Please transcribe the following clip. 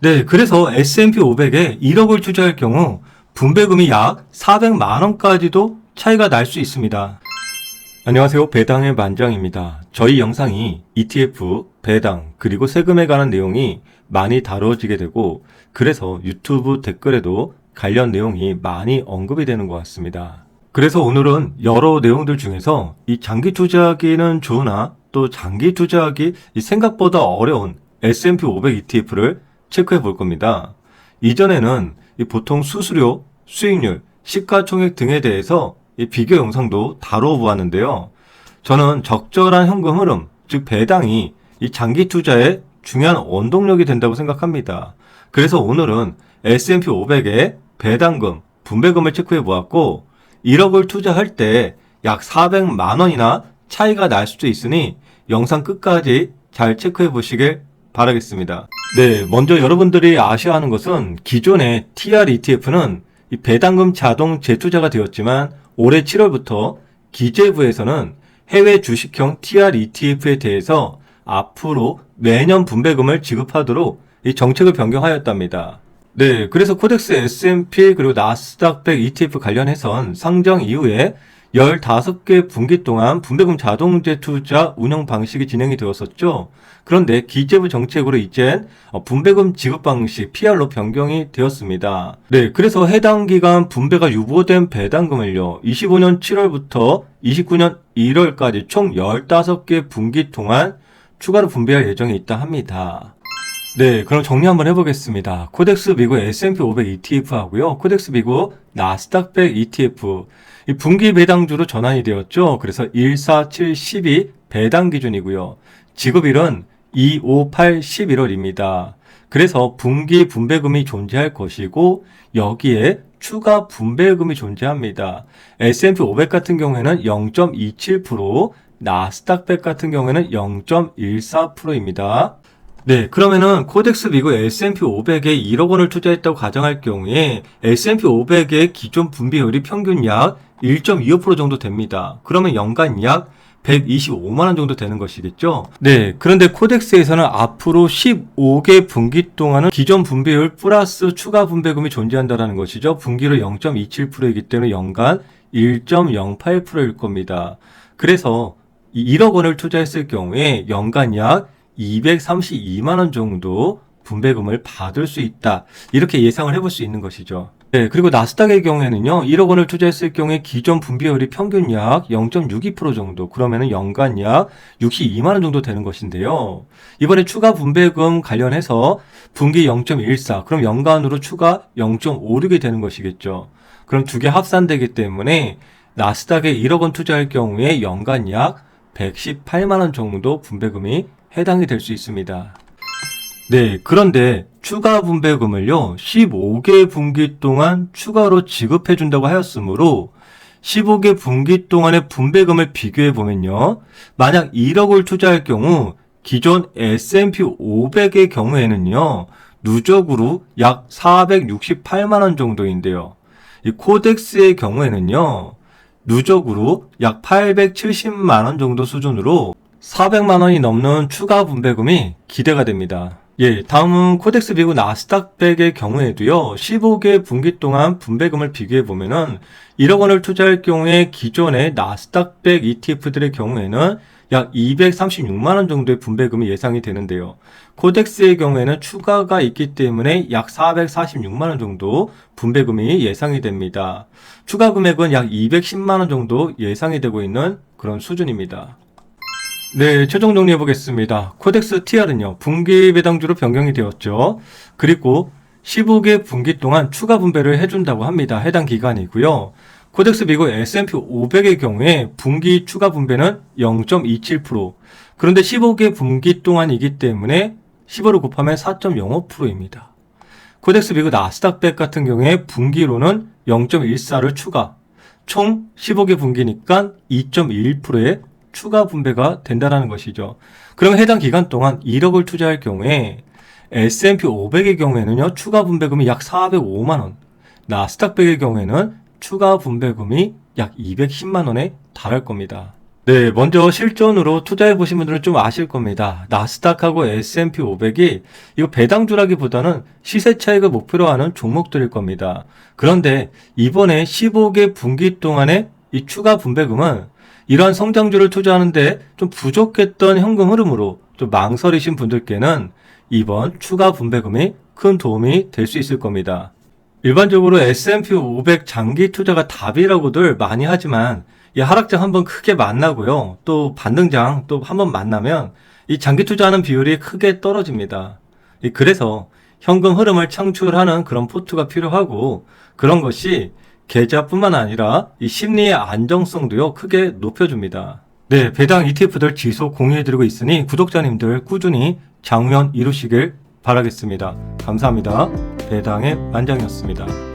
네, 그래서 S&P 500에 1억을 투자할 경우 분배금이 약 400만 원까지도 차이가 날 수 있습니다. 안녕하세요. 배당의 만장입니다. 저희 영상이 ETF, 배당, 그리고 세금에 관한 내용이 많이 다뤄지게 되고 그래서 유튜브 댓글에도 관련 내용이 많이 언급이 되는 것 같습니다. 그래서 오늘은 여러 내용들 중에서 이 장기 투자하기는 좋으나 또 장기 투자하기 생각보다 어려운 S&P 500 ETF를 체크해 볼 겁니다. 이전에는 보통 수수료, 수익률, 시가총액 등에 대해서 비교 영상도 다루어 보았는데요. 저는 적절한 현금 흐름, 즉 배당이 이 장기 투자의 중요한 원동력이 된다고 생각합니다. 그래서 오늘은 S&P 500의 배당금, 분배금을 체크해 보았고 1억을 투자할 때 약 400만 원이나 차이가 날 수도 있으니 영상 끝까지 잘 체크해 보시길 바라겠습니다. 네, 먼저 여러분들이 아셔야 하는 것은 기존의 TR ETF는 이 배당금 자동 재투자가 되었지만 올해 7월부터 기재부에서는 해외 주식형 TR ETF에 대해서 앞으로 매년 분배금을 지급하도록 이 정책을 변경하였답니다. 네, 그래서 코덱스 S&P 그리고 나스닥 100 ETF 관련해선 상장 이후에 15개 분기 동안 분배금 자동 재투자 운영 방식이 진행이 되었었죠. 그런데 기재부 정책으로 이젠 분배금 지급 방식 PR로 변경이 되었습니다. 네, 그래서 해당 기간 분배가 유보된 배당금을요, 25년 7월부터 29년 1월까지 총 15개 분기 동안 추가로 분배할 예정이 있다 합니다. 네, 그럼 정리 한번 해보겠습니다. 코덱스 미국 S&P 500 ETF 하고요. 코덱스 미국 나스닥 100 ETF. 이 분기 배당주로 전환이 되었죠. 그래서 1, 4, 7, 12 배당 기준이고요. 지급일은 2, 5, 8, 11월입니다. 그래서 분기 분배금이 존재할 것이고 여기에 추가 분배금이 존재합니다. S&P 500 같은 경우에는 0.27%, 나스닥 100 같은 경우에는 0.14%입니다. 네, 그러면은 코덱스 미국 S&P 500에 1억 원을 투자했다고 가정할 경우에 S&P 500의 기존 분배율이 평균 약 1.25% 정도 됩니다. 그러면 연간 약 125만 원 정도 되는 것이겠죠. 네, 그런데 코덱스에서는 앞으로 15개 분기 동안은 기존 분배율 플러스 추가 분배금이 존재한다는 것이죠. 분기로 0.27%이기 때문에 연간 1.08%일 겁니다. 그래서 이 1억 원을 투자했을 경우에 연간 약 232만 원 정도 분배금을 받을 수 있다. 이렇게 예상을 해볼 수 있는 것이죠. 네, 그리고 나스닥의 경우에는요, 1억 원을 투자했을 경우에 기존 분배율이 평균 약 0.62% 정도, 그러면은 연간 약 62만 원 정도 되는 것인데요. 이번에 추가 분배금 관련해서 분기 0.14, 그럼 연간으로 추가 0.56이 되는 것이겠죠. 그럼 두 개 합산되기 때문에 나스닥에 1억 원 투자할 경우에 연간 약 118만 원 정도 분배금이 해당이 될 수 있습니다. 네, 그런데 추가 분배금을요, 15개 분기 동안 추가로 지급해 준다고 하였으므로 15개 분기 동안의 분배금을 비교해 보면요, 만약 1억을 투자할 경우 기존 S&P 500의 경우에는요, 누적으로 약 468만 원 정도인데요. 이 코덱스의 경우에는요, 누적으로 약 870만 원 정도 수준으로 400만 원이 넘는 추가 분배금이 기대가 됩니다. 예, 다음은 코덱스 미국 나스닥 100의 경우에도요, 15개 분기 동안 분배금을 비교해 보면은 1억 원을 투자할 경우에 기존의 나스닥 100 ETF들의 경우에는 약 236만 원 정도의 분배금이 예상이 되는데요. 코덱스의 경우에는 추가가 있기 때문에 약 446만 원 정도 분배금이 예상이 됩니다. 추가 금액은 약 210만 원 정도 예상이 되고 있는 그런 수준입니다. 네, 최종 정리해 보겠습니다. 코덱스 TR은요, 분기 배당주로 변경이 되었죠. 그리고 15개 분기 동안 추가 분배를 해준다고 합니다. 해당 기간이고요. 코덱스 미국 S&P 500의 경우에 분기 추가 분배는 0.27%. 그런데 15개 분기 동안이기 때문에 15를 곱하면 4.05%입니다. 코덱스 미국 나스닥 100 같은 경우에 분기로는 0.14를 추가. 총 15개 분기니까 2.21%의 추가 분배가 된다는 것이죠. 그럼 해당 기간 동안 1억을 투자할 경우에 S&P 500의 경우에는요, 추가 분배금이 약 405만 원, 나스닥 100의 경우에는 추가 분배금이 약 210만 원에 달할 겁니다. 네, 먼저 실전으로 투자해 보신 분들은 좀 아실 겁니다. 나스닥하고 S&P 500이 이거 배당주라기보다는 시세 차익을 목표로 하는 종목들일 겁니다. 그런데 이번에 15개 분기 동안의 이 추가 분배금은 이러한 성장주를 투자하는데 좀 부족했던 현금 흐름으로 좀 망설이신 분들께는 이번 추가 분배금이 큰 도움이 될 수 있을 겁니다. 일반적으로 S&P 500 장기 투자가 답이라고들 많이 하지만 이 하락장 한번 크게 만나고요. 또 반등장 또 한번 만나면 이 장기 투자하는 비율이 크게 떨어집니다. 그래서 현금 흐름을 창출하는 그런 포트가 필요하고 그런 것이 계좌뿐만 아니라 이 심리의 안정성도요 크게 높여줍니다. 네, 배당 ETF들 지속 공유해드리고 있으니 구독자님들 꾸준히 장면 이루시길 바라겠습니다. 감사합니다. 배당의 만장이었습니다.